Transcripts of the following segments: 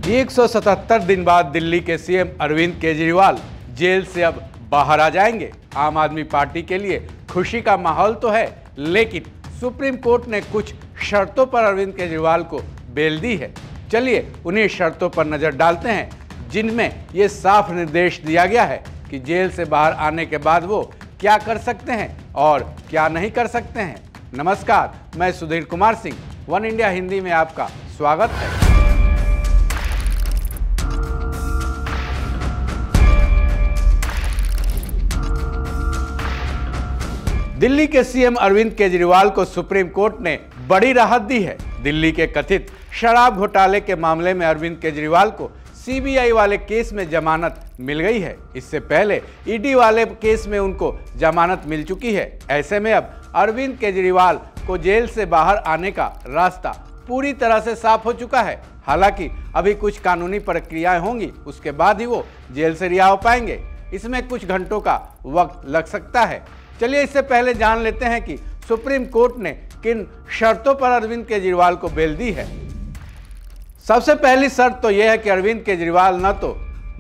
177 दिन बाद दिल्ली के सीएम अरविंद केजरीवाल जेल से अब बाहर आ जाएंगे। आम आदमी पार्टी के लिए खुशी का माहौल तो है, लेकिन सुप्रीम कोर्ट ने कुछ शर्तों पर अरविंद केजरीवाल को बेल दी है। चलिए उन्हीं शर्तों पर नजर डालते हैं, जिनमें ये साफ निर्देश दिया गया है कि जेल से बाहर आने के बाद वो क्या कर सकते हैं और क्या नहीं कर सकते हैं। नमस्कार, मैं सुधीर कुमार सिंह, वन इंडिया हिंदी में आपका स्वागत है। दिल्ली के सीएम अरविंद केजरीवाल को सुप्रीम कोर्ट ने बड़ी राहत दी है। दिल्ली के कथित शराब घोटाले के मामले में अरविंद केजरीवाल को सीबीआई वाले केस में जमानत मिल गई है। इससे पहले ईडी वाले केस में उनको जमानत मिल चुकी है। ऐसे में अब अरविंद केजरीवाल को जेल से बाहर आने का रास्ता पूरी तरह से साफ हो चुका है। हालांकि अभी कुछ कानूनी प्रक्रियाएं होंगी, उसके बाद ही वो जेल से रिहा हो पाएंगे। इसमें कुछ घंटों का वक्त लग सकता है। चलिए इससे पहले जान लेते हैं कि सुप्रीम कोर्ट ने किन शर्तों पर अरविंद केजरीवाल को बेल दी है। सबसे पहली शर्त तो यह है कि अरविंद केजरीवाल न तो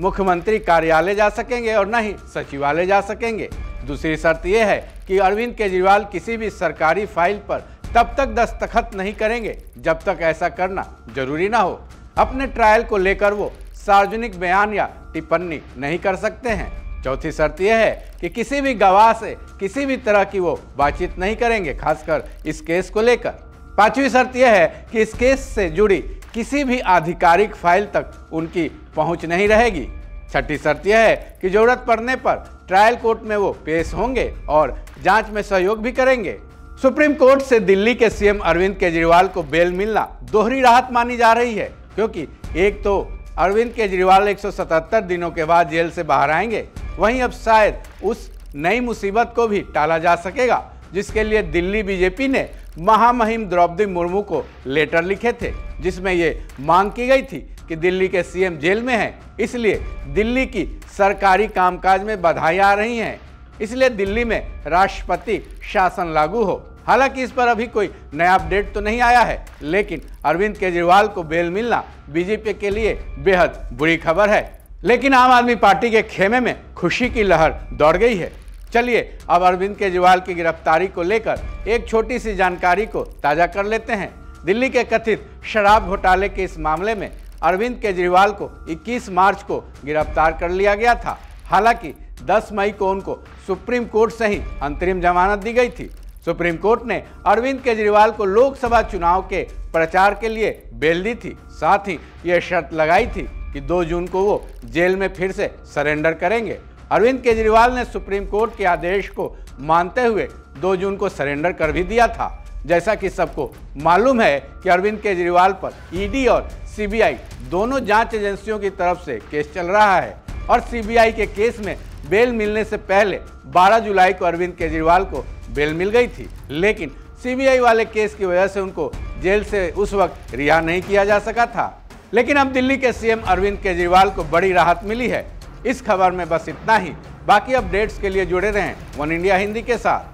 मुख्यमंत्री कार्यालय जा सकेंगे और न ही सचिवालय जा सकेंगे। दूसरी शर्त यह है कि अरविंद केजरीवाल किसी भी सरकारी फाइल पर तब तक दस्तखत नहीं करेंगे जब तक ऐसा करना जरूरी ना हो। अपने ट्रायल को लेकर वो सार्वजनिक बयान या टिप्पणी नहीं कर सकते हैं। चौथी शर्त यह है कि किसी भी गवाह से किसी भी तरह की वो बातचीत नहीं करेंगे, खासकर इस केस को लेकर। पांचवी शर्त यह है कि इस केस से जुड़ी किसी भी आधिकारिक फाइल तक उनकी पहुंच नहीं रहेगी। छठी शर्त यह है कि जरूरत पड़ने पर ट्रायल कोर्ट में वो पेश होंगे और जांच में सहयोग भी करेंगे। सुप्रीम कोर्ट से दिल्ली के सीएम अरविंद केजरीवाल को बेल मिलना दोहरी राहत मानी जा रही है, क्योंकि एक तो अरविंद केजरीवाल 177 दिनों के बाद जेल से बाहर आएंगे, वहीं अब शायद उस नई मुसीबत को भी टाला जा सकेगा जिसके लिए दिल्ली बीजेपी ने महामहिम द्रौपदी मुर्मू को लेटर लिखे थे, जिसमें ये मांग की गई थी कि दिल्ली के सीएम जेल में हैं, इसलिए दिल्ली की सरकारी कामकाज में बाधाएं आ रही हैं, इसलिए दिल्ली में राष्ट्रपति शासन लागू हो। हालांकि इस पर अभी कोई नया अपडेट तो नहीं आया है, लेकिन अरविंद केजरीवाल को बेल मिलना बीजेपी के लिए बेहद बुरी खबर है। लेकिन आम आदमी पार्टी के खेमे में खुशी की लहर दौड़ गई है। चलिए अब अरविंद केजरीवाल की गिरफ्तारी को लेकर एक छोटी सी जानकारी को ताज़ा कर लेते हैं। दिल्ली के कथित शराब घोटाले के इस मामले में अरविंद केजरीवाल को 21 मार्च को गिरफ्तार कर लिया गया था। हालांकि 10 मई को उनको सुप्रीम कोर्ट से ही अंतरिम जमानत दी गई थी। सुप्रीम कोर्ट ने अरविंद केजरीवाल को लोकसभा चुनाव के प्रचार के लिए बेल दी थी। साथ ही यह शर्त लगाई थी कि 2 जून को वो जेल में फिर से सरेंडर करेंगे। अरविंद केजरीवाल ने सुप्रीम कोर्ट के आदेश को मानते हुए 2 जून को सरेंडर कर भी दिया था। जैसा कि सबको मालूम है कि अरविंद केजरीवाल पर ईडी और सीबीआई दोनों जांच एजेंसियों की तरफ से केस चल रहा है और सीबीआई के केस में बेल मिलने से पहले 12 जुलाई को अरविंद केजरीवाल को बेल मिल गई थी, लेकिन सीबीआई वाले केस की वजह से उनको जेल से उस वक्त रिहा नहीं किया जा सका था। लेकिन अब दिल्ली के सीएम अरविंद केजरीवाल को बड़ी राहत मिली है। इस खबर में बस इतना ही। बाकी अपडेट्स के लिए जुड़े रहें वन इंडिया हिंदी के साथ।